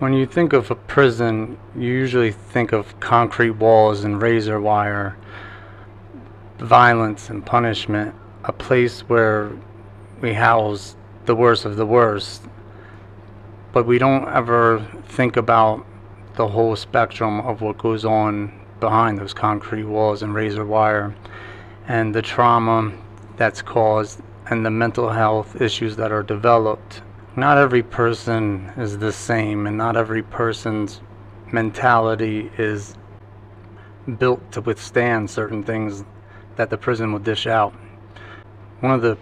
When you think of a prison, you usually think of concrete walls and razor wire, violence and punishment, a place where we house the worst of the worst. But we don't ever think about the whole spectrum of what goes on behind those concrete walls and razor wire, and the trauma that's caused and the mental health issues that are developed. Not every person is the same, and not every person's mentality is built to withstand certain things that the prison will dish out. One of the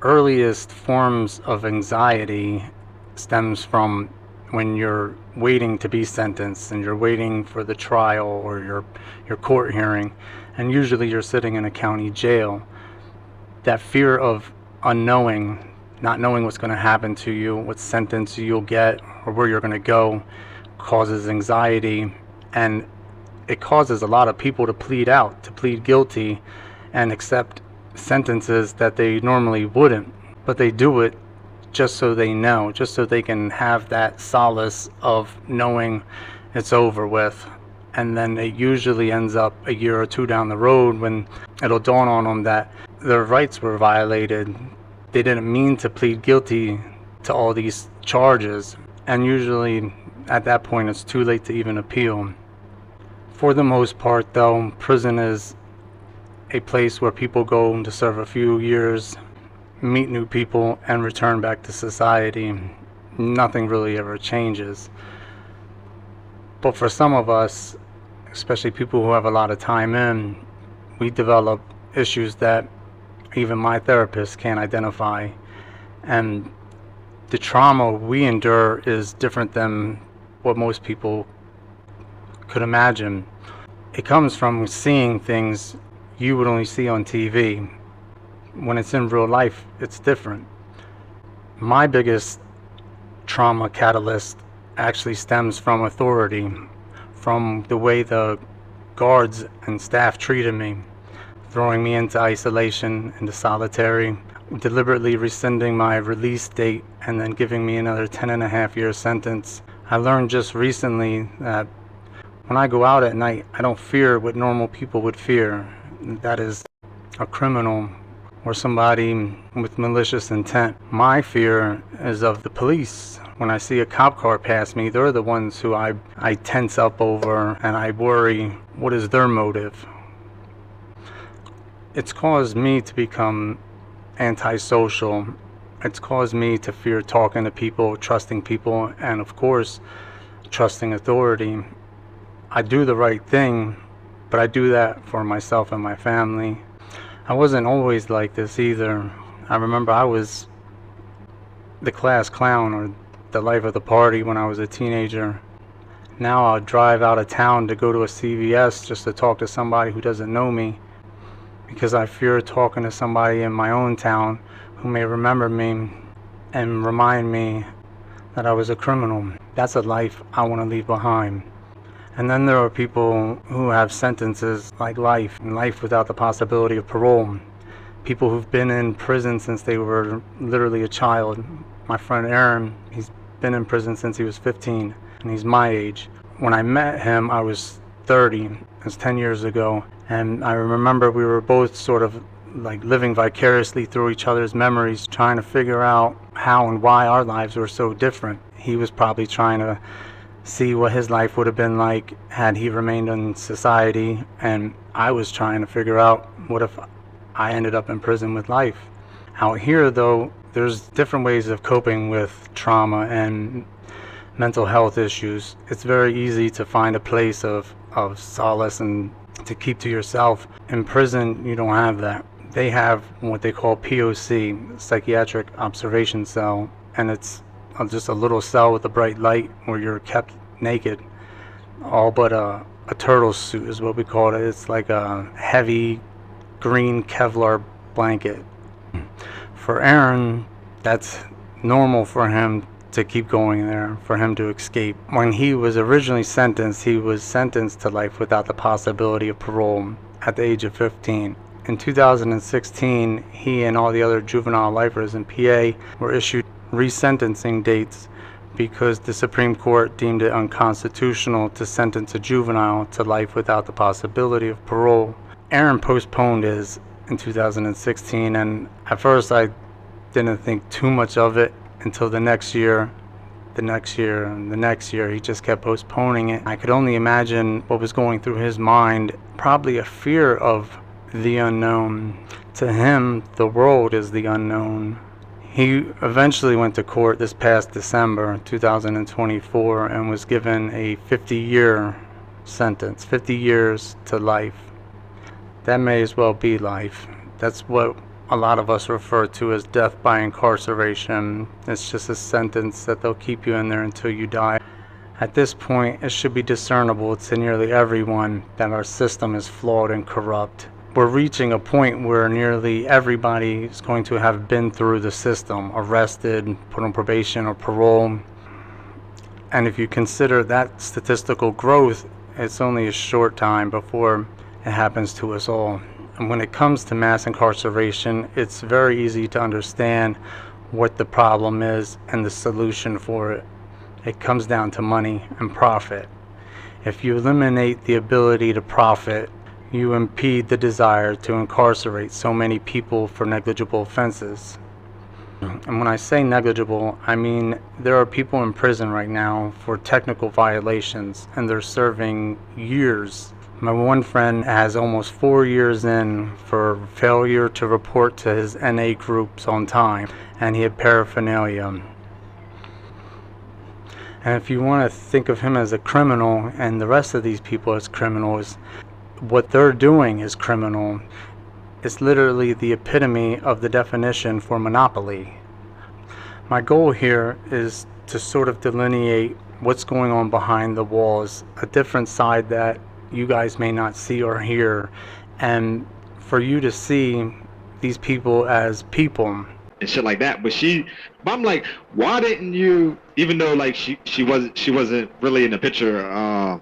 earliest forms of anxiety stems from when you're waiting to be sentenced and you're waiting for the trial or your court hearing, and usually you're sitting in a county jail. That fear of unknowing, not knowing what's going to happen to you, what sentence you'll get, or where you're going to go, causes anxiety, and it causes a lot of people to plead guilty, and accept sentences that they normally wouldn't. But they do it just so they know, just so they can have that solace of knowing it's over with. And then it usually ends up a year or two down the road when it'll dawn on them that their rights were violated. They didn't mean to plead guilty to all these charges, and usually at that point it's too late to even appeal. For the most part though, prison is a place where people go to serve a few years, meet new people, and return back to society. Nothing really ever changes. But for some of us, especially people who have a lot of time in, we develop issues that even my therapist can't identify. And the trauma we endure is different than what most people could imagine. It comes from seeing things you would only see on TV. When it's in real life, it's different. My biggest trauma catalyst actually stems from authority, from the way the guards and staff treated me, throwing me into isolation, into solitary, deliberately rescinding my release date, and then giving me another 10.5-year sentence. I learned just recently that when I go out at night, I don't fear what normal people would fear. That is a criminal or somebody with malicious intent. My fear is of the police. When I see a cop car pass me, they're the ones who I tense up over, and I worry, what is their motive? It's caused me to become antisocial. It's caused me to fear talking to people, trusting people, and of course, trusting authority. I do the right thing, but I do that for myself and my family. I wasn't always like this either. I remember I was the class clown or the life of the party when I was a teenager. Now I'll drive out of town to go to a CVS just to talk to somebody who doesn't know me, because I fear talking to somebody in my own town who may remember me and remind me that I was a criminal. That's a life I want to leave behind. And then there are people who have sentences like life, and life without the possibility of parole. People who've been in prison since they were literally a child. My friend Aaron, he's been in prison since he was 15, and he's my age. When I met him, I was 30. It was 10 years ago. And I remember we were both sort of like living vicariously through each other's memories, trying to figure out how and why our lives were so different. He was probably trying to see what his life would have been like had he remained in society, and I was trying to figure out what if I ended up in prison with life. Out here though, there's different ways of coping with trauma and mental health issues. It's very easy to find a place of solace and to keep to yourself. In prison, you don't have that. They have what they call POC, psychiatric observation cell, and it's just a little cell with a bright light where you're kept naked, all but a turtle suit is what we call it. It's like a heavy green Kevlar blanket. For Aaron, that's normal for him to keep going there, for him to escape. When he was originally sentenced, he was sentenced to life without the possibility of parole at the age of 15. In 2016, he and all the other juvenile lifers in PA were issued resentencing dates because the Supreme Court deemed it unconstitutional to sentence a juvenile to life without the possibility of parole. Aaron postponed his in 2016, and at first I didn't think too much of it until the next year, and the next year. He just kept postponing it. I could only imagine what was going through his mind, probably a fear of the unknown. To him, the world is the unknown. He eventually went to court this past December 2024 and was given a 50-year sentence, 50 years to life. That may as well be life. That's what a lot of us refer to as death by incarceration. It's just a sentence that they'll keep you in there until you die. At this point, it should be discernible to nearly everyone that our system is flawed and corrupt. We're reaching a point where nearly everybody is going to have been through the system, arrested, put on probation or parole. And if you consider that statistical growth, it's only a short time before it happens to us all. And when it comes to mass incarceration, it's very easy to understand what the problem is and the solution for it. It comes down to money and profit. If you eliminate the ability to profit, you impede the desire to incarcerate so many people for negligible offenses. And when I say negligible, I mean there are people in prison right now for technical violations, and they're serving years. My one friend has almost 4 years in for failure to report to his NA groups on time, and he had paraphernalia. And if you want to think of him as a criminal and the rest of these people as criminals, what they're doing is criminal. It's literally the epitome of the definition for monopoly. My goal here is to sort of delineate what's going on behind the walls, a different side that you guys may not see or hear, and for you to see these people as people. And shit like that. But I'm like, why didn't you, even though like she wasn't really in the picture,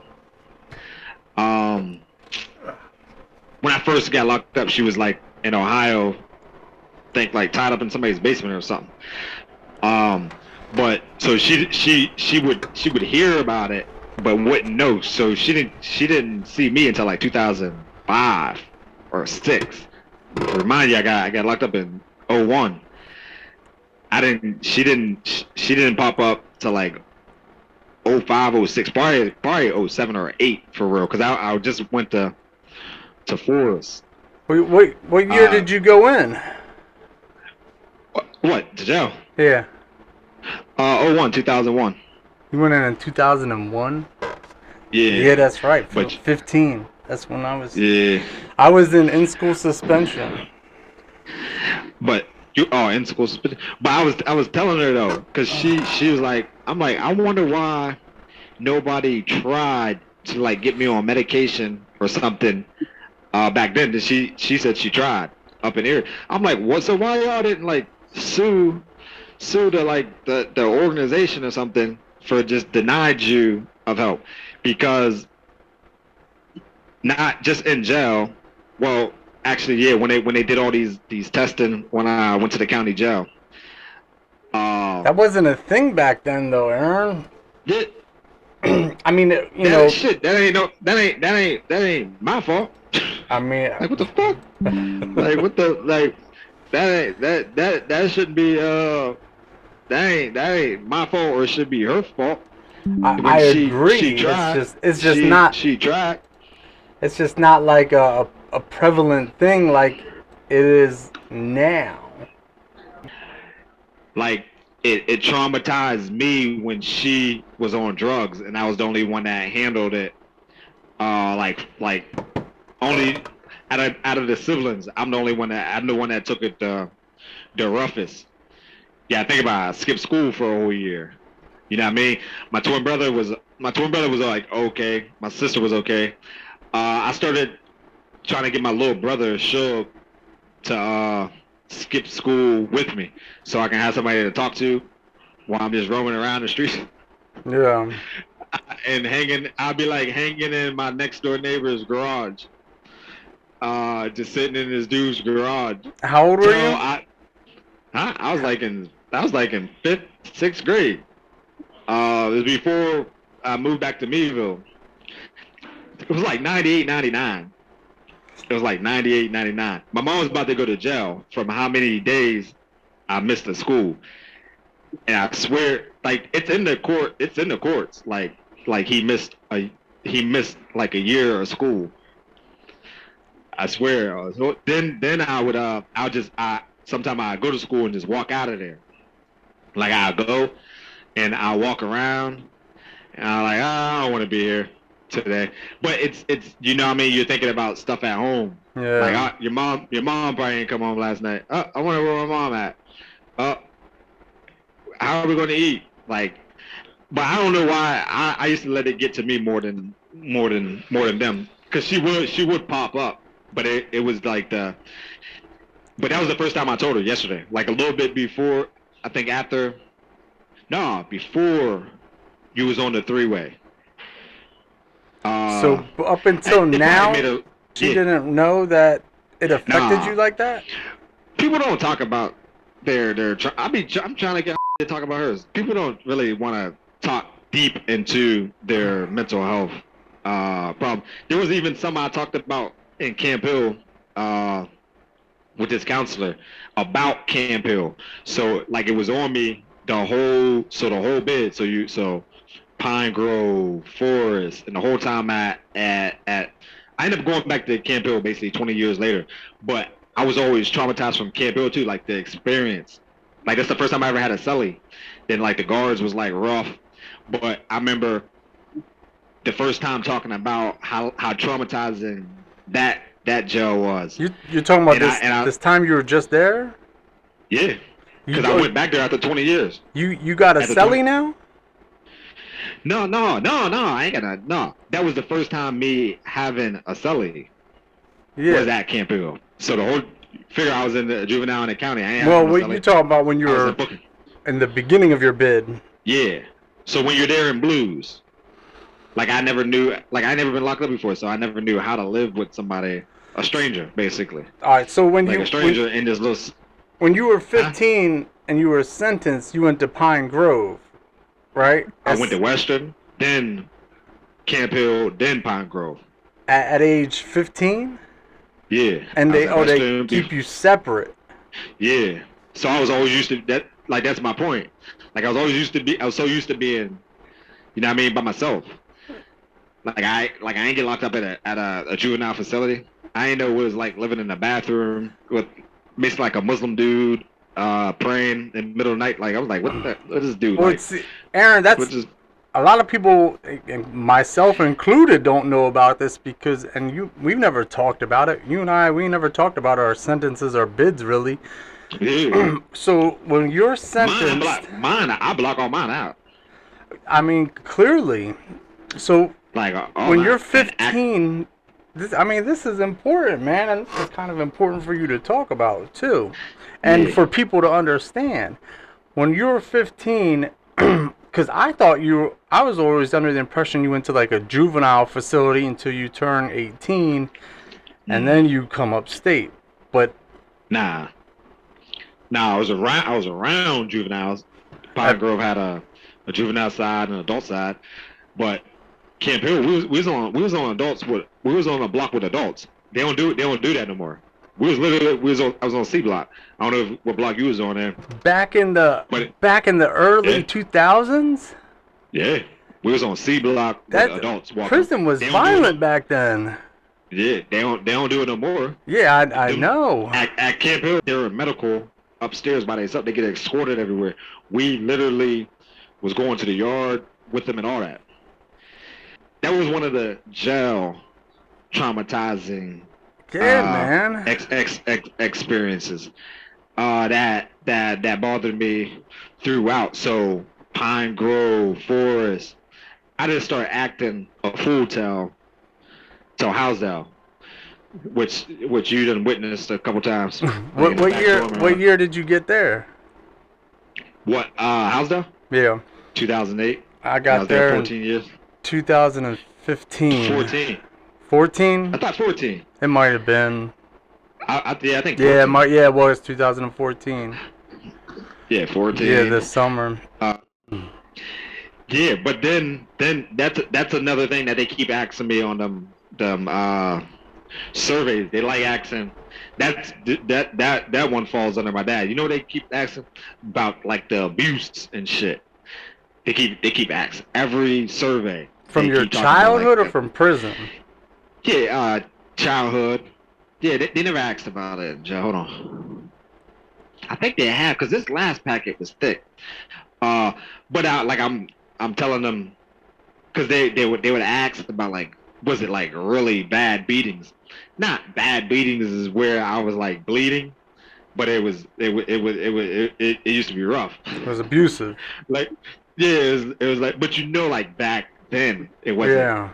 when I first got locked up, she was like in Ohio, think like tied up in somebody's basement or something. But so she would hear about it, but wouldn't know. So she didn't see me until like 2005 or 6. Remind you, I got locked up in 01. She didn't pop up till like 05, 06, probably 07 or 8 for real. Cause I just went to Forest. Wait, what year did you go in? What? To jail? Yeah. 2001. You went in 2001? Yeah. Yeah, that's right. But 15. That's when I was. Yeah. I was in school suspension. But in school suspension. But I was telling her though, cause she was like, I'm like, I wonder why nobody tried to like get me on medication or something. Back then, she said she tried up in here. I'm like, what? So why y'all didn't like sue the like the organization or something for just denied you of help? Because not just in jail. Well, actually, yeah. When they did all these testing when I went to the county jail. That wasn't a thing back then, though, Aaron. Yeah. I mean, you know. Shit. That ain't my fault. I mean, like what the fuck? Like what the like? That shouldn't be that ain't my fault, or it should be her fault. I agree. She tried. It's just not. She tried. It's just not like a prevalent thing like it is now. Like it traumatized me when she was on drugs, and I was the only one that handled it. Like only out of the siblings, I'm the one that took it the roughest. Yeah, think about it. I skipped school for a whole year. You know what I mean? My twin brother was like okay. My sister was okay. I started trying to get my little brother Shug to skip school with me, so I can have somebody to talk to while I'm just roaming around the streets. Yeah. And I'll be like hanging in my next door neighbor's garage. Just sitting in this dude's garage. How old were you? I was like in 5th, 6th grade. It was before I moved back to Meadville. It was like 98, 99. It was like 98, 99. My mom was about to go to jail from how many days I missed the school. And I swear, like it's in the court. It's in the courts. Like he missed like a year of school. I swear. So then I would I sometime I go to school and just walk out of there. Like I go and I walk around and I'm like, I don't want to be here today. But it's you know what I mean. You're thinking about stuff at home. Yeah. Like your mom probably ain't come home last night. I wonder where my mom at. How are we going to eat? Like, but I don't know why I used to let it get to me more than them. Cause she would pop up, but it was like but that was the first time I told her yesterday. Like a little bit before, I think before you was on the three-way. So up until now, she yeah. didn't know that it affected Nah. you like that? People don't talk about I'm trying to get to talk about hers. People don't really want to talk deep into their mental health problem. There was even some I talked about in Camp Hill with this counselor about Camp Hill. So like it was on me the whole bid. So Pine Grove, Forest, and the whole time at I ended up going back to Camp Hill basically 20 years later, but I was always traumatized from Camp Hill too, like the experience. Like that's the first time I ever had a cellie. Then like the guards was like rough, but I remember the first time talking about how traumatizing that jail was. You're talking about And this time you were just there? Yeah, because I went back there after 20 years. You got a cellie now? No, I ain't got no. That was the first time me having a cellie. Yeah. Was at Camp Hill. So the whole figure I was in the juvenile in the county. I ain't Well, what you talking about when you were in the beginning of your bid? Yeah. So when you're there in blues, like I never knew, like I never been locked up before, so I never knew how to live with somebody, a stranger, basically. All right. So when like a stranger in this little. When you were 15 and you were sentenced, you went to Pine Grove, right? I went to Western, then Camp Hill, then Pine Grove. At age 15? Yeah. And they keep you separate. Yeah. So I was always used to that. Like that's my point. Like I was so used to being, you know what I mean, by myself. Like I ain't get locked up at a juvenile facility. I ain't know what it was like living in a bathroom with basically like a Muslim dude praying in the middle of the night. Like I was like, what is this dude? Well, like, Aaron, that's a lot of people, myself included, don't know about this because, and we've never talked about it. You and I, we never talked about our sentences or bids really. Yeah. So when you're sentenced, I block all mine out. I mean, clearly. So like when you're 15, this is important, man, and it's kind of important for you to talk about too, and for people to understand. When you're 15. Because I was always under the impression you went to like a juvenile facility until you turn 18, and then you come upstate. But nah, I was around juveniles. Pine Grove had a juvenile side and an adult side, but Camp Hill we was on adults we was on a block with adults. They don't do that no more. I was on C block. I don't know what block you was on there. Back in the early 2000s? Yeah. We was on C block with adults walking. Prison was violent back then. Yeah, they don't do it no more. Yeah, I know. At Camp Hill, they were medical upstairs by themselves. They get escorted everywhere. We literally was going to the yard with them and all that. That was one of the jail traumatizing man. Experiences that bothered me throughout. So Pine Grove, Forest, I didn't start acting a fool till Housdale, which you done witnessed a couple times. What year did you get there? What Housdale? Yeah. 2008. I got there 14 years. 2015. 14. 14? I thought 14. It might have been. I think 14. Yeah, it was 2014. Yeah, 14. Yeah, this summer. Yeah, but then that's another thing that they keep asking me on them surveys. They like asking. That one falls under my dad. You know they keep asking about like the abuse and shit. They keep asking every survey. From They your keep talking about like childhood or from prison? yeah, childhood. Yeah, they never asked about it. Joe, hold on. I think they have because this last packet was thick. Uh, but like I'm telling them because they would ask about like was it like really bad beatings? Not bad beatings is where I was like bleeding, but it used to be rough. It was abusive. Like yeah, it was like but like back then it wasn't Yeah.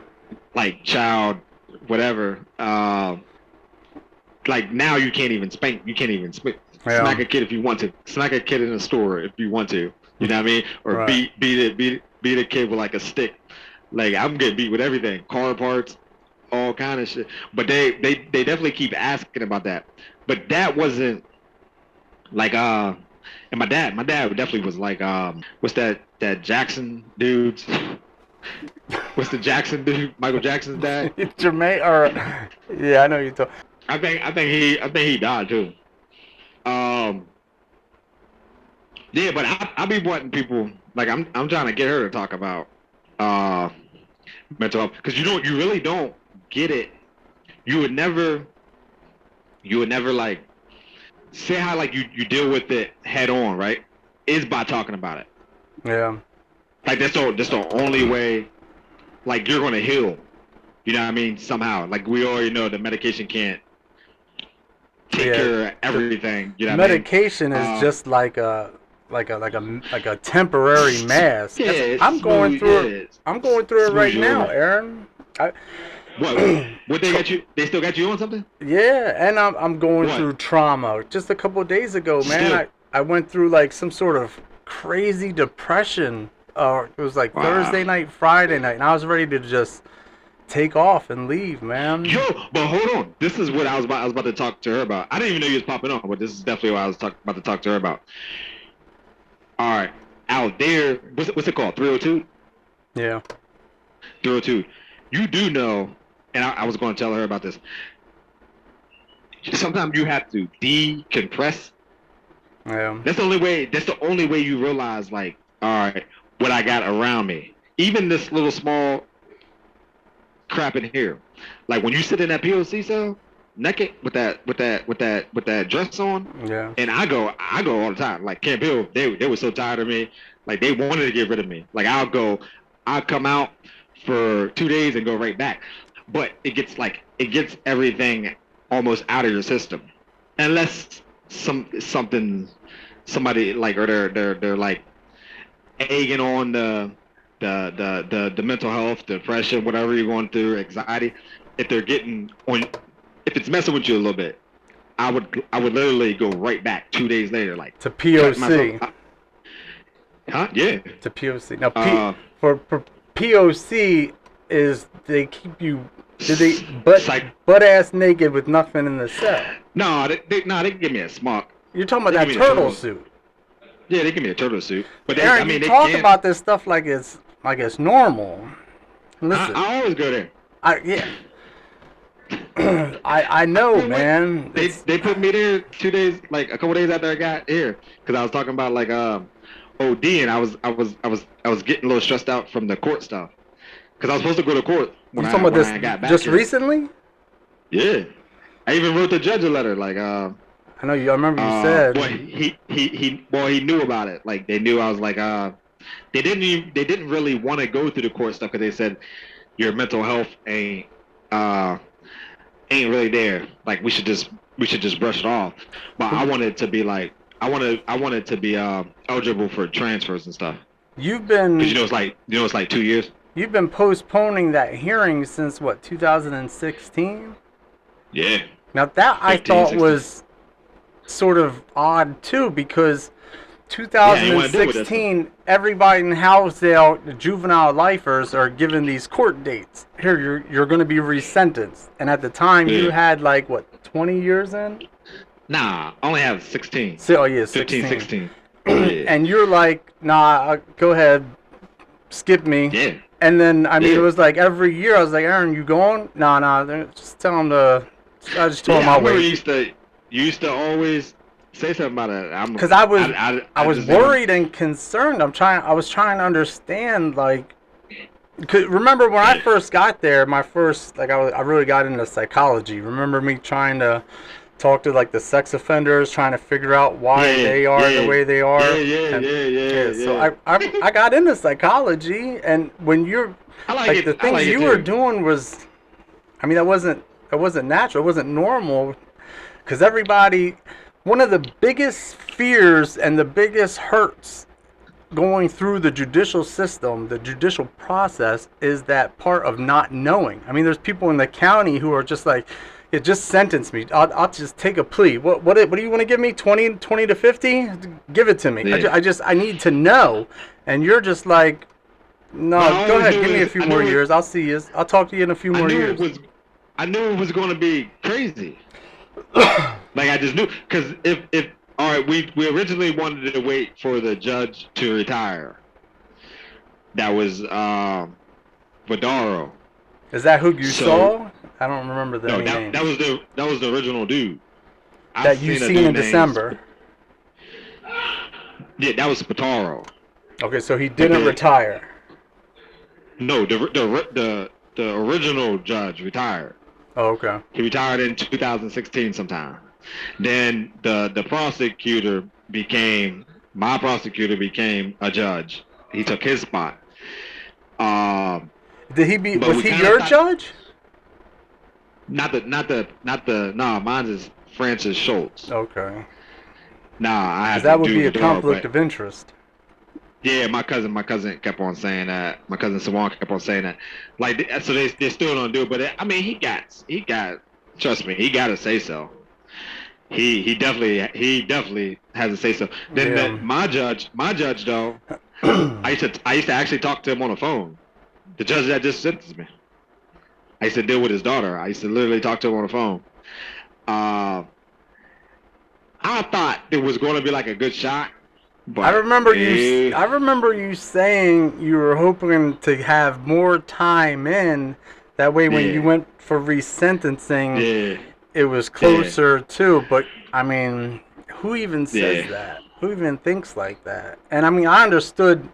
like child whatever. Like now you can't even spank. You can't even smack Yeah. a kid if you want to. Smack a kid in a store if you want to. You know what I mean? Or Right. beat a kid with like a stick. Like I'm getting beat with everything, car parts, all kind of shit. But they definitely keep asking about that. But that wasn't like and my dad definitely was like what's that Jackson dudes? What's the Jackson dude? Michael Jackson's dad? Jermaine, or yeah, I know you talk. I think he died too. Um, yeah, but I be wanting people like I'm trying to get her to talk about uh mental health because you really don't get it. You would never like say how like you deal with it head on, right? Is by talking about it. Yeah. Like that's the only way like you're gonna heal. You know what I mean? Somehow, like we already know the medication can't take Yeah. care of everything. You know what I mean? Medication is just like a temporary mask. Yeah, it's I'm going smooth. through Yeah, it. it's I'm going through it smooth right you now, over. Aaron. I, What they got you? They still got you on something? yeah, and I'm going What? through trauma. Just a couple of days ago, man, Still? I went through like some sort of crazy depression. It was like Wow. Thursday night, Friday night, and I was ready to just take off and leave, Yo, man. but hold on. This is what I was about to talk to her about. I didn't even know you was popping on, but this is definitely what I was about to talk to her about. All right, out there, what's it called? 302. Yeah. 302. You do know, and I was going to tell her about this. Sometimes you have to decompress. Yeah. That's the only way you realize, like, all right, what I got around me. Even this little small crap in here. Like when you sit in that POC cell, naked with that dress on, Yeah. and I go all the time. Like Camp Hill, they were so tired of me. Like they wanted to get rid of me. Like I'll come out for 2 days and go right back. But it gets everything almost out of your system, unless somebody like or they're like egging on the mental health, depression, whatever you're going through, anxiety. If they're getting on, if it's messing with you a little bit, I would literally go right back 2 days later, like To cut myself. POC. Huh? Yeah. To POC. Now, Uh, for POC is they keep you did they butt psych. butt ass naked with nothing in the cell. No, they can give me a smock. You're talking about They that give me a turtle suit. Yeah, they give me a turtle suit, but I Aaron, you mean, they talk can't. about this stuff like it's normal. Listen, I always go there. yeah, I know, Well, what? man. They It's they put me there 2 days, like a couple days after I got here, because I was talking about like OD, and I was getting a little stressed out from the court stuff, because I was supposed to go to court you when talking I about when this I got back just here. recently? Yeah, I even wrote the judge a letter, like I know you. I remember you said. boy, he knew about it. Like they knew I was like they didn't really want to go through the court stuff because they said your mental health uh ain't really there. Like we should just brush it off. But I wanted to be like I wanted to be eligible for transfers and stuff. You've Cause been it's like 2 years. you've been postponing that hearing since what 2016? Yeah. Now that I 15, thought 16. was sort of odd too because Yeah, I ain't want to deal with that stuff. 2016 everybody in Housedale, the juvenile lifers are given these court dates. Here you're going to be resentenced. And at the time you Yeah. had like what 20 years in? Nah, I only have 16. So, oh yeah, 15, 16. 16. Yeah. And you're like, "Nah, go ahead. skip me. Yeah. And then, I mean, Yeah. it was like every year I was like, Aaron, you going? Nah, just tell him to, I just told him Yeah, I I'll remember wait. you used to always say something about it. Because I was, I I was just didn't. worried and concerned. I was trying to understand, like, 'cause remember when I Yeah. first got there, my first, like, I really got into psychology. Remember me trying to talk to, like, the sex offenders, trying to figure out why Yeah, they are the yeah, way they yeah, are. yeah, And yeah, yeah, yeah, so yeah. I got into psychology, and when you're, I like like, the it. I things like it you were too. doing was, I mean, that wasn't natural, it wasn't normal, because everybody, one of the biggest fears and the biggest hurts going through the judicial system, the judicial process, is that part of not knowing. I mean, there's people in the county who are just like, yeah, just sentence me. I'll just take a plea. What do you want to give me? 20 to 50? Give it to me. Yeah. I need to know. And you're just like, But no, I go always ahead. knew Give me a it. few more years. I'll see you. I'll talk to you in a few I more knew it years. was. I knew it was going to be crazy. Like I just knew, because if all right, we originally wanted to wait for the judge to retire. That was Vidaro. Is that who you So saw? I don't remember no, any that names. was the original dude. I That you seen a seen dude in named December. yeah, that was Spataro. Okay, so he But didn't retire. no, the original judge retired. Oh, okay. He retired in 2016 sometime. Then the prosecutor became my prosecutor became a judge. He took his spot. Did he be? But Was we he kind of your thought judge? not the nah, mine is Francis Schultz. Okay. Nah, I Because had that to would do be a Vidal, conflict but of interest. yeah, my cousin kept on saying that. My cousin Sawan kept on saying that. Like, so they still don't do it. But I mean, he got. Trust me, he got to say so. He definitely has to say so. Then Yeah. my judge though, I used to actually talk to him on the phone. The judge that just sentenced me. I used to deal with his daughter. I used to literally talk to him on the phone. Uh, I thought it was going to be like a good shot, I but remember you. I remember you saying you were hoping to have more time in. That way, when you yeah, went for resentencing, yeah, it was yeah, closer to. But I mean, who even says yeah. that? Who even thinks like that? And I mean, I understood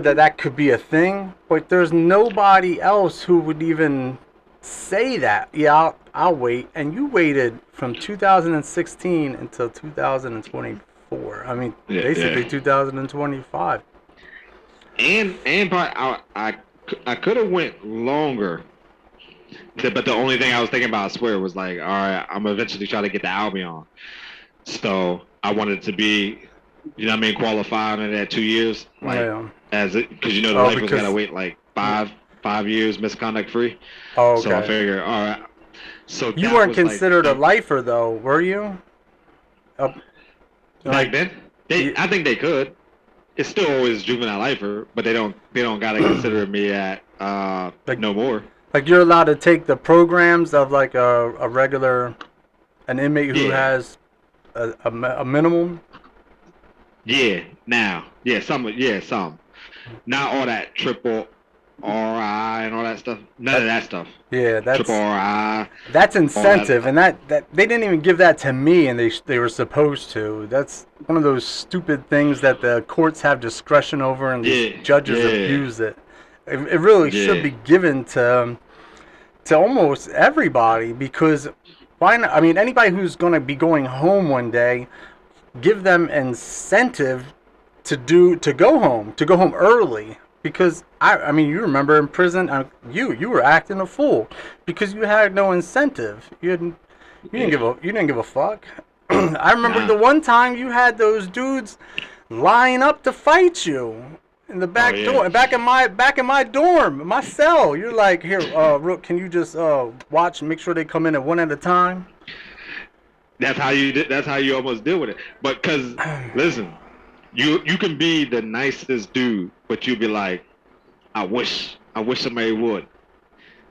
that that could be a thing, but there's nobody else who would even say that. Yeah, I'll wait. And you waited from 2016 until 2024. I mean, Yeah, basically yeah. 2025. And probably I could have went longer. But the only thing I was thinking about, I swear, was like, all right, I'm eventually trying to get the Albion. So I wanted to be, you know what I mean, qualified in that 2 years, like Yeah. as it, because you know the Oh, lifers gotta because. wait like five years misconduct free. Oh, So I okay. figured, all right. So You that weren't was like considered a lifer, though, were you? Up, back like, then. you, I think they could. It's still always juvenile lifer, but they don't gotta consider me at like, no more. like you're allowed to take the programs of like a regular, an inmate who Yeah, has a minimum. yeah. Now, yeah, some. Not all that triple RI and all that stuff. None of That that stuff. yeah, Triple RI, that's all that. incentive, and that they didn't even give that to me, and they were supposed to. That's one of those stupid things that the courts have discretion over, and these Yeah, judges yeah, abuse it. It really should yeah, be given to almost everybody because why not? I mean, anybody who's going to be going home one day, give them incentive to go home early because I mean you remember in prison you were acting a fool because you had no incentive. yeah. You didn't give a fuck. I remember Nah. the one time you had those dudes line up to fight you in the Oh back yeah. door, back in my dorm, my cell. You're like, here, Rook, can you just watch and make sure they come in at one at a time? That's how you did. That's how you almost deal with it. But cause listen, you can be the nicest dude, but you'll be like, I wish somebody would.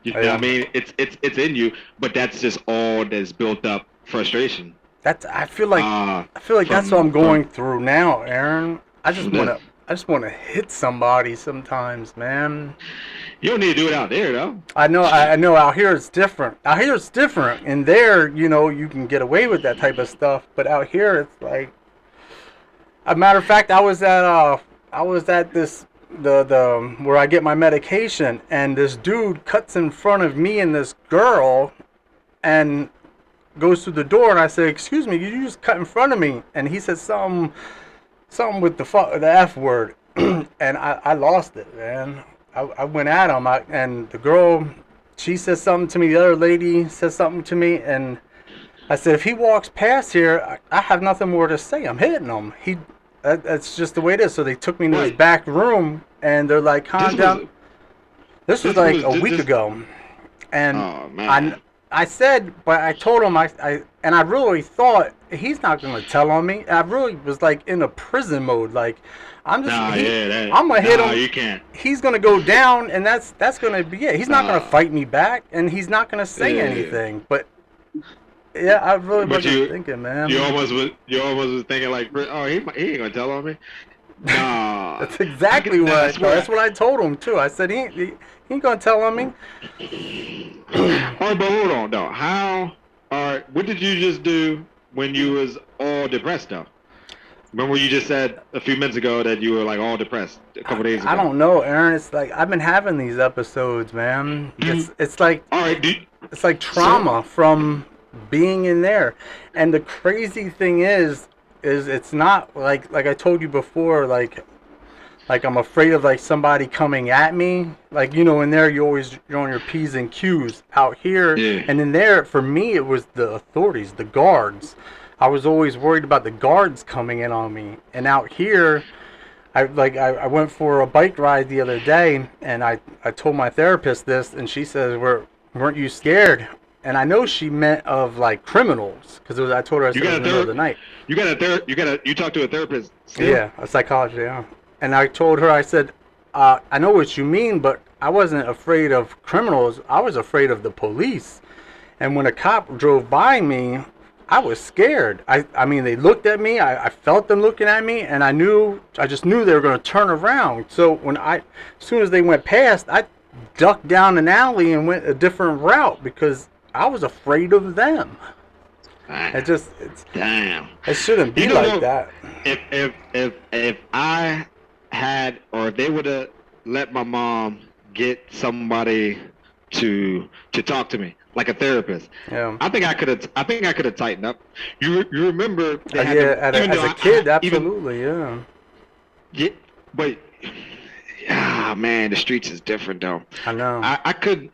You know what I Yeah. mean? It's in you, but that's just all that's built up frustration. That's Uh, I feel like that's what I'm from going through now, Aaron. this. I just want to hit somebody sometimes, man. You don't need to do it out there though. I know. Out here it's different. Out here it's different. In there, you can get away with that type of stuff. But out here, it's like, a matter of fact, I was at this the where I get my medication, and this dude cuts in front of me and this girl, and goes through the door, and I said, "Excuse me, you just cut in front of me," and he said something with the F word, and I lost it, man. I went at him, and the girl, she said something to me. The other lady said something to me, and I said, if he walks past here, I have nothing more to say. I'm hitting him. That's just the way it is. So they took me to this back room, and they're like, calm down. This was like a week ago, and oh, man. I said, but I told him, and I really thought he's not gonna tell on me. I really was like in a prison mode, like I'm gonna hit him. You can't. He's gonna go down, and that's gonna be it. He's not gonna fight me back, and he's not gonna say anything. But yeah, I really wasn't thinking, man. You almost was thinking like, oh, he ain't gonna tell on me. Nah. That's exactly what I thought. That's what I told him too. I said he ain't gonna tell on me. Alright, but hold on though. What did you just do when you was all depressed though? Remember you just said a few minutes ago that you were like all depressed a couple days ago. I don't know, Aaron. It's like I've been having these episodes, man. It's like it's like trauma from being in there. And the crazy thing is it's not like I told you before, like I'm afraid of like somebody coming at me. Like, in there you're on your P's and Q's. Out here, and in there, for me, it was the authorities, the guards. I was always worried about the guards coming in on me. And out here, I went for a bike ride the other day, and I told my therapist this, and she says, weren't you scared? And I know she meant of like criminals, because I told her I said it was in the middle of the night. You talked to a therapist still? Yeah, a psychologist, yeah. And I told her, I said, I know what you mean, but I wasn't afraid of criminals. I was afraid of the police. And when a cop drove by me, I was scared. I mean, they looked at me. I felt them looking at me, and I just knew they were going to turn around. So as soon as they went past, I ducked down an alley and went a different route because I was afraid of them. Damn. It shouldn't be like that. If I had, or if they would have let my mom get somebody to talk to me, like a therapist, I think I could have tightened up. You remember? As a kid, absolutely, Yeah, but man, the streets is different though. I know. I could.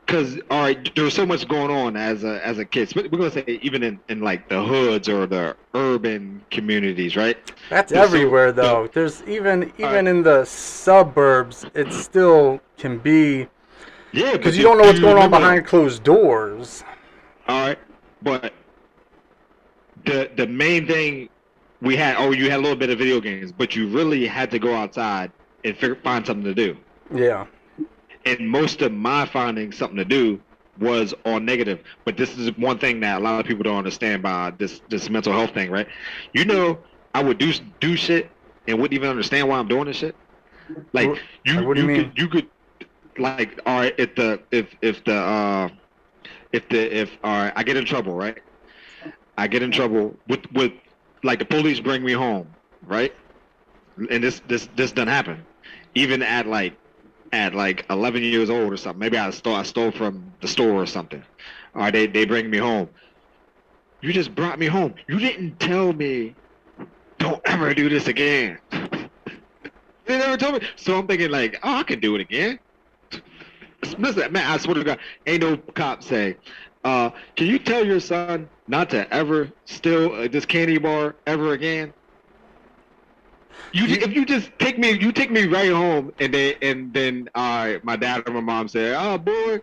Because all right, there was so much going on as a kid. We're gonna say even in like the hoods or the urban communities, right? That's everywhere though. There's even in the suburbs, it still can be. Yeah, because you don't know what's going on behind closed doors. All right, but the main thing you had a little bit of video games, but you really had to go outside and find something to do. Yeah. And most of my finding something to do was on negative. But this is one thing that a lot of people don't understand about this mental health thing, right? I would do shit and wouldn't even understand why I'm doing this shit. Like you could like, all right, if I get in trouble, right? I get in trouble with like the police bring me home, right? And this doesn't happen. Even at like 11 years old or something. Maybe I stole from the store or something. Or they bring me home. You just brought me home. You didn't tell me, don't ever do this again. They never told me. So I'm thinking like, oh, I can do it again. Listen, man, I swear to God, ain't no cop say, can you tell your son not to ever steal this candy bar ever again? If you just take me right home, and then my dad or my mom say, oh boy,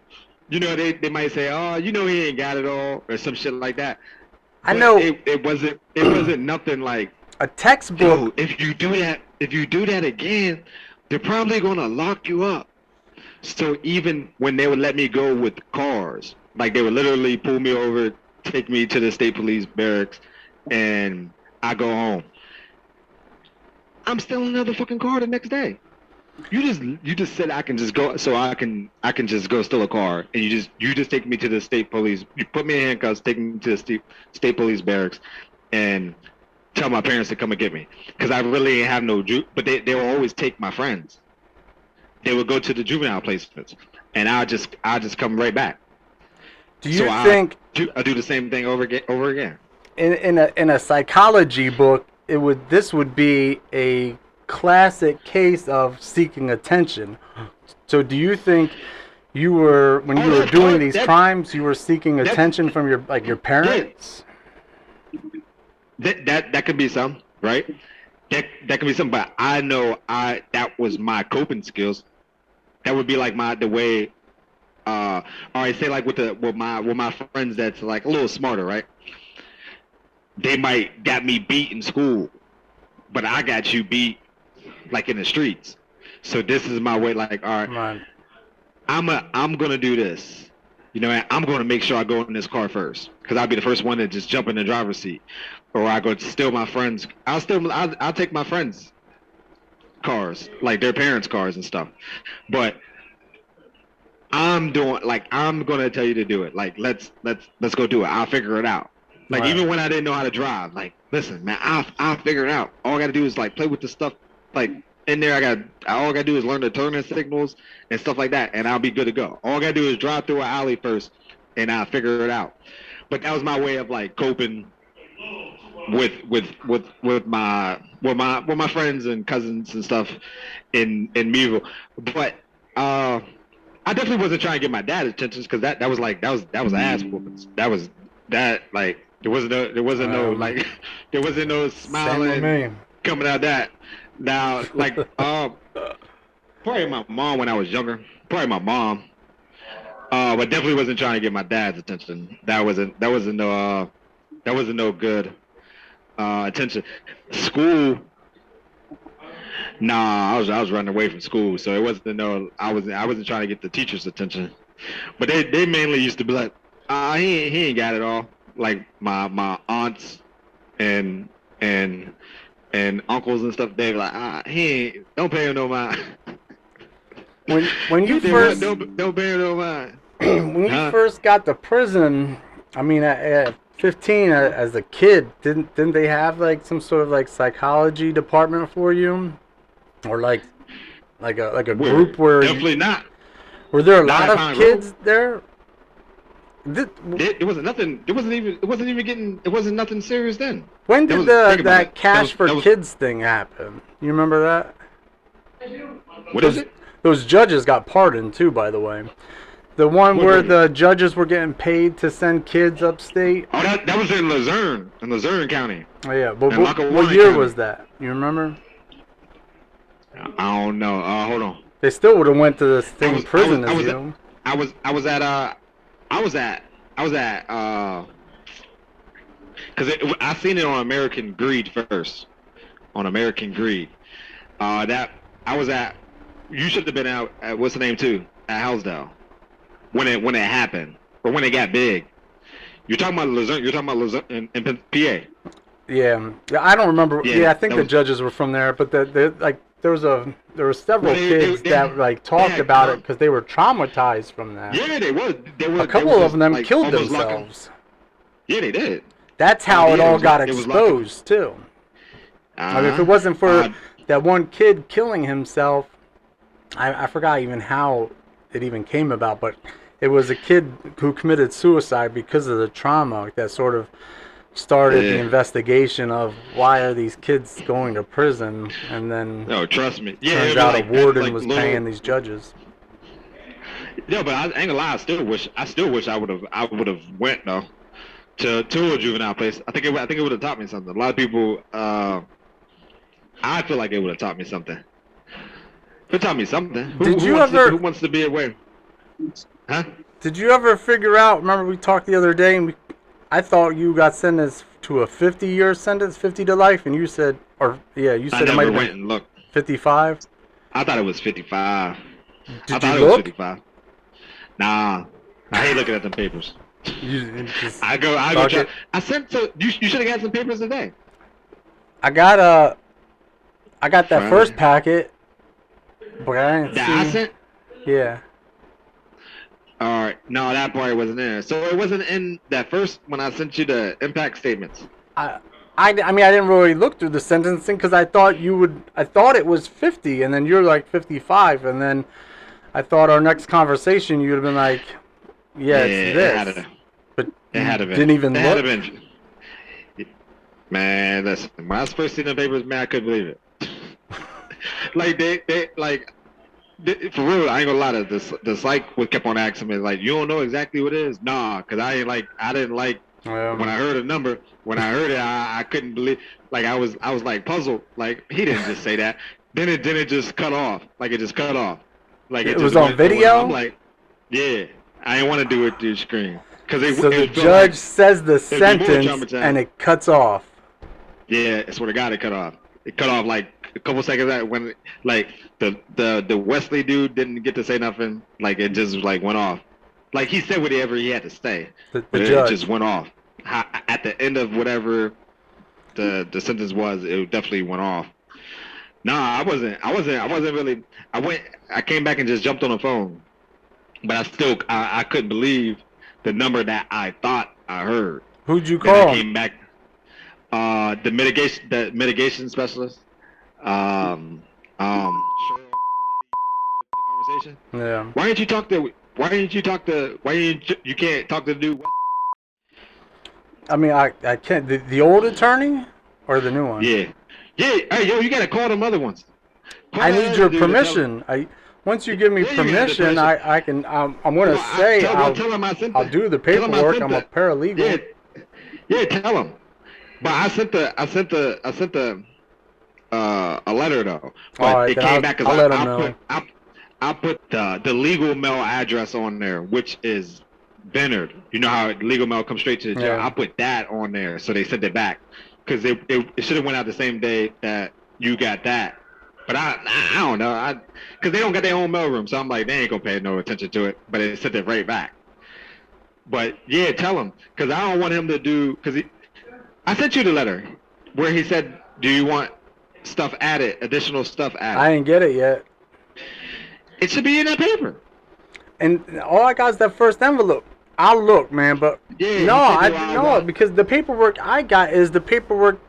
they might say, oh, he ain't got it all or some shit like that. I know it wasn't nothing like a textbook. Yo, if you do that again, they're probably gonna lock you up. So even when they would let me go with cars, like they would literally pull me over, take me to the state police barracks, and I go home. I'm stealing another fucking car the next day. You just said I can just go, so I can just go steal a car, and you just take me to the state police. You put me in handcuffs, take me to the state police barracks, and tell my parents to come and get me, because I really ain't have no but they will always take my friends. They would go to the juvenile placements, and I just come right back. Do you think I do the same thing over again? In a psychology book, this would be a classic case of seeking attention. So do you think you were, when you were doing these crimes, you were seeking attention from your parents? That could be some, right? That could be some, but I know that was my coping skills. That would be like the way or I say like with my friends that's like a little smarter, right? They might got me beat in school, but I got you beat like in the streets. So this is my way, like, all right, I'm gonna do this. You know, I'm gonna make sure I go in this car first, because I'll be the first one to just jump in the driver's seat, or I go steal my friends. I'll take my friends' cars, like their parents' cars and stuff. But I'm gonna tell you to do it. Like, let's go do it. I'll figure it out. Like, even when I didn't know how to drive, like, listen, man, I'll figure it out. All I gotta do is like play with the stuff, like in there. All I gotta do is learn the turning signals and stuff like that, and I'll be good to go. All I gotta do is drive through an alley first, and I'll figure it out. But that was my way of like coping with my friends and cousins and stuff in Meadville. But I definitely wasn't trying to get my dad's attention, because that was ass whoopings. There wasn't no smiling coming out of that. Now, like, probably my mom when I was younger. Probably my mom. But definitely wasn't trying to get my dad's attention. That wasn't no good attention. School. Nah, I was running away from school, so it wasn't I wasn't trying to get the teacher's attention. But they mainly used to be like, he ain't got it all. Like my aunts and uncles and stuff, they be like, don't pay him no mind. When you first don't pay him no mind. When you first got to prison, I mean, at 15 as a kid, didn't they have like some sort of like psychology department for you, or like a group where definitely not. Were there a lot of kids there? It wasn't nothing. It wasn't nothing serious then. When did that Cash for Kids thing happen? You remember that? What is it? Those judges got pardoned too, by the way. The one where the judges were getting paid to send kids upstate. Oh, that was in Luzerne County. Oh yeah, but what year was that? You remember? I don't know. Hold on. They still would have went to the same prison as you. I was at because I seen it on American Greed first. On American Greed, that I was at. You should have been out at, what's the name too, at Housedale when it happened, or when it got big. You're talking about Luzerne. You're talking about Luzerne in PA. Yeah, I don't remember. Yeah, I think the judges were from there, but there were several kids that like talked about it because they were traumatized from that. Yeah, they were. A couple of them like, killed themselves. Yeah, they did. That's how it all got exposed too. I mean, if it wasn't for that one kid killing himself, I forgot even how it even came about, but it was a kid who committed suicide because of the trauma that sort of started the investigation of why are these kids going to prison, and then trust me, turns out a warden was paying these judges. No, but I ain't gonna lie, I still wish I would have went though to a juvenile place. I think it would have taught me something. A lot of people, I feel like it would have taught me something. It taught me something. Who wants to be away? Huh? Did you ever figure out? Remember we talked the other day, and I thought you got sentenced to a 50-year sentence, 50 to life, and you said, it might have been 55. I thought it was 55. Did you look? 55. Nah, I hate looking at them papers. I go. I sent. So you should have got some papers today. I got I got that first Forever. packet, but I didn't That I see. sent. Yeah. All right. No, that part wasn't there. So it wasn't in that first when I sent you the impact statements. I, I mean, I didn't really look through the sentencing because I thought you would. I thought it was 50, and then you're like 55, and then I thought our next conversation you'd have been like, Yeah, yeah, it's this, but it you had to been. didn't It even had to look. been. Man, listen. When I was first seen the papers, man, I couldn't believe it. Like they like for real. I ain't gonna lie to this. The psych would kept on asking me like, "You don't know exactly what it is?" Nah, cause I didn't like when I heard a number. When I heard it, I couldn't believe. Like I was like puzzled. Like he didn't just say that. Then it just cut off. Like it just cut off. Like It it was just on went off. I'm video, like, yeah, I didn't want to do it through the screen because so the it felt judge like says the it'd be more sentence and traumatized. it cuts off. Yeah, I swear to God, it cut off. It cut off like a couple seconds out when like the Wesley dude didn't get to say nothing. Like it just like went off. Like he said whatever he had to say, The but it just judge. went off. At the end of whatever the sentence was, it definitely went off. Nah, I wasn't really. I went. I came back and just jumped on the phone, but I couldn't believe the number that I thought I heard. Who'd you Then I call? came back. The mitigation specialist. Cheryl, the conversation. Yeah. Why didn't you talk to? Why didn't you talk to? Why didn't you can't talk to the dude? I mean, I can't. The old attorney or the new one? Yeah, yeah. Hey, yo, you gotta call them other ones. Call I that need other your dude and tell him. permission. Once you give me Yeah, you got the permission, permission. I can. I'm gonna Well, say tell him I sent I'll the. do the Tell him I paperwork. sent I'm a the. Yeah, paralegal. yeah. Tell him. But I sent the a letter though. All But right, it then came back because I'll let them know. I put the legal mail address on there, which is Bennard. You know how legal mail comes straight to the jail. Yeah. I put that on there, so they sent it back because it should have went out the same day that you got that. But I don't know, because they don't got their own mailroom, so I'm like they ain't gonna pay no attention to it. But it sent it right back. But yeah, tell him because I don't want him to do because I sent you the letter where he said, "Do you want stuff added, additional stuff I added?" didn't get it yet, It should be in that paper. and all I got is that first envelope. I'll look, man, but Yeah, no, he said, I "Do I no want?" because the paperwork I got is the paperwork.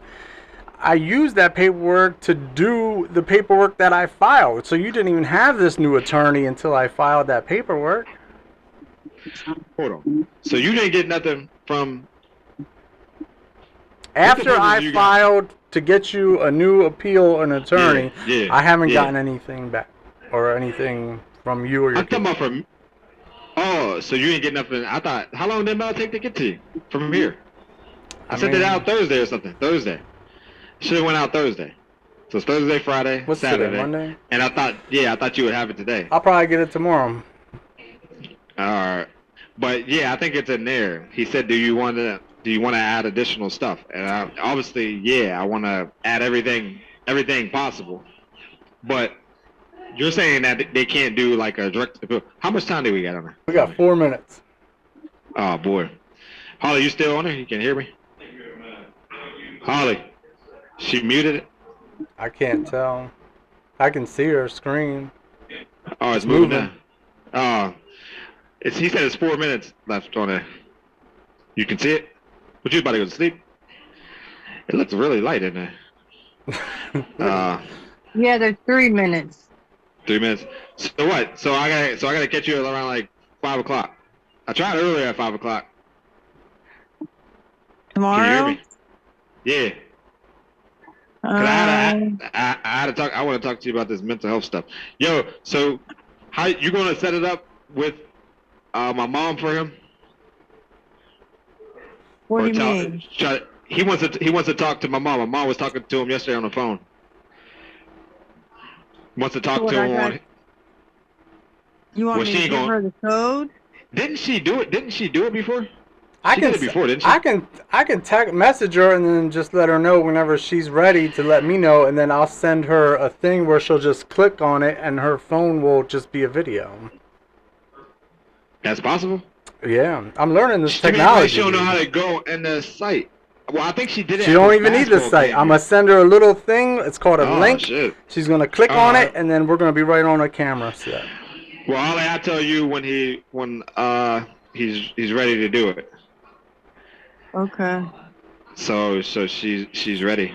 I used that paperwork to do the paperwork that I filed. So you didn't even have this new attorney until I filed that paperwork. Hold on. So you didn't get nothing from what the After papers I you got? filed to get you a new appeal, an Yeah, attorney, yeah, I haven't yeah. gotten anything back or anything from you or your I'm talking people. about from. Oh, so you didn't get nothing? I thought. How long did mail take to get to you from here? I I sent it out mean, Thursday or something. Thursday. Should have went out Thursday. So it's Thursday, Friday, what's today, Saturday, Monday? and I thought you would have it today. I'll probably get it tomorrow. All right, but yeah, I think it's in there. He said, do you want to add additional stuff?" And obviously, yeah, I want to add everything possible. But you're saying that they can't do like a direct appeal. How much time do we got on there? We Tell got me. 4 minutes. Oh boy, Holly, you still on there? You can hear me? Holly, she muted it. I can't tell. I can see her screen. Oh, it's It's moving moving. now. Oh, he said it's 4 minutes left on there. You can see it. But you about to go to sleep? It looks really light in there. Uh, Yeah, there's 3 minutes. 3 minutes. So what? So I gotta catch you around like 5 o'clock. I tried earlier at 5 o'clock. Can you hear Tomorrow? me? Yeah. Cause I had to talk. I want to talk to you about this mental health stuff. Yo, so how you gonna set it up with my mom for him? What Or do you mean? he wants to talk to my mom. My mom was talking to him yesterday on the phone. Wants to talk What to I him got? on. You want Well, me she to ain't give going. her the code? Didn't she do it? Didn't she do it before? I She can did it before, didn't she? I can message her and then just let her know whenever she's ready to let me know, and then I'll send her a thing where she'll just click on it and her phone will just be a video. That's possible. Yeah, I'm learning this She mean like she technology, don't know how dude. to go in the site. Well, I think she did it. She at don't this even need the basketball site. game I'm here. gonna send her a little thing. It's called a Oh link. shit. She's gonna click on it, Uh, and then we're gonna be right on her camera set. well, I'll tell you when he's ready to do it. Okay. So she's ready.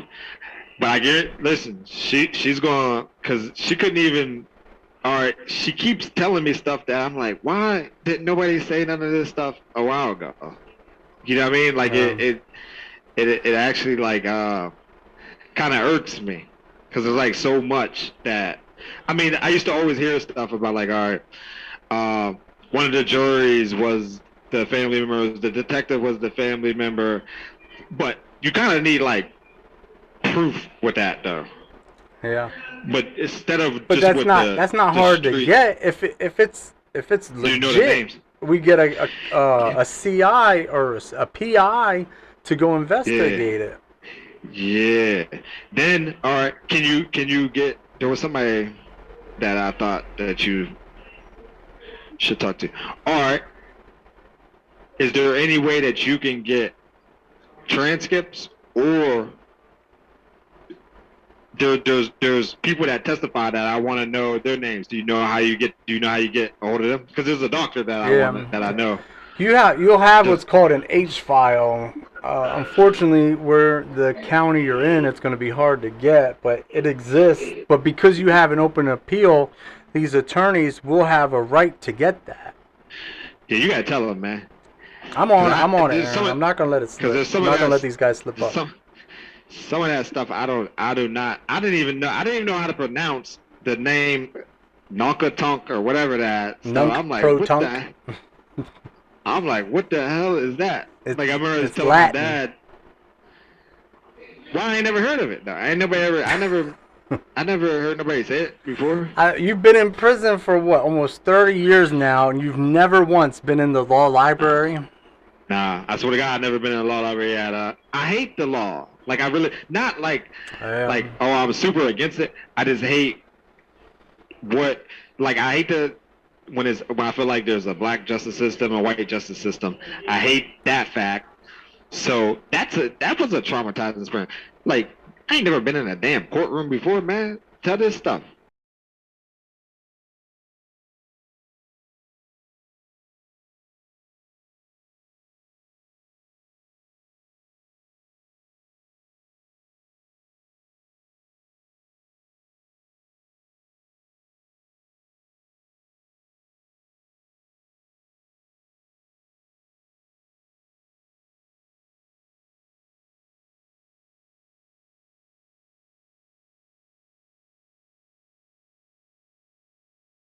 But I get it. Listen, she's going because she couldn't even. All right, she keeps telling me stuff that I'm like, why didn't nobody say none of this stuff a while ago? You know what I mean? Like it actually like kind of irks me because there's like so much that. I mean, I used to always hear stuff about like, all right, one of the juries was the family member, the detective was the family member, but you kind of need like proof with that though. Yeah. But instead of But just with that's not the hard to street, get. If it's so you know the legit, names. we get a CI or a PI to go investigate it. Yeah. Then all right, can you get? There was somebody that I thought that you should talk to. All right. Is there any way that you can get transcripts or there's people that testify that I want to know their names. Do you know how you get a hold of them? Because there's a doctor that I know. You'll have what's called an H file. Unfortunately, where the county you're in, it's going to be hard to get, but it exists. But because you have an open appeal, these attorneys will have a right to get that. Yeah, you gotta tell them, man. I'm on it, Aaron. I'm not going to let it slip. I'm not going to let these guys slip up. Some of that stuff I didn't even know how to pronounce the name Nonkatunk or whatever that stuff. I'm like, what the? I'm like, what the hell is that? Like I remember telling Latin. My dad. Well, I ain't never heard of it though. I never heard nobody say it before. You've been in prison for what, almost 30 years now, and you've never once been in the law library? Nah, I swear to God, I've never been in the law library at I hate the law. Like I really not like like oh I'm super against it. I just hate what like I hate when I feel like there's a black justice system, a white justice system. I hate that fact. So that was a traumatizing experience. Like I ain't never been in a damn courtroom before, man. Tell this stuff.